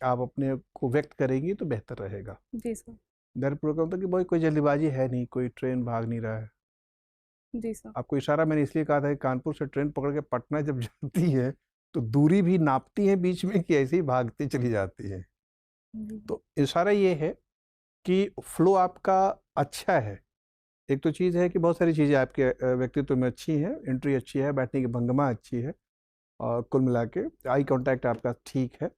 आप अपने को व्यक्त करेंगी तो बेहतर रहेगा। जी सर। धैर्यपूर्वक होता कि भाई कोई जल्दीबाजी है नहीं, कोई ट्रेन भाग नहीं रहा है। जी सर। आपको इशारा मैंने इसलिए कहा था कि कानपुर से ट्रेन पकड़ के पटना जब जाती है तो दूरी भी नापती है बीच में कि ऐसे ही भागती चली जाती है। जी। तो इशारा ये है कि फ्लो आपका अच्छा है। एक तो चीज़ है कि बहुत सारी चीज़ें आपके व्यक्तित्व में अच्छी हैं, एंट्री अच्छी है, बैठने की भंगिमा अच्छी है, और कुल मिला के आई कांटेक्ट आपका ठीक है।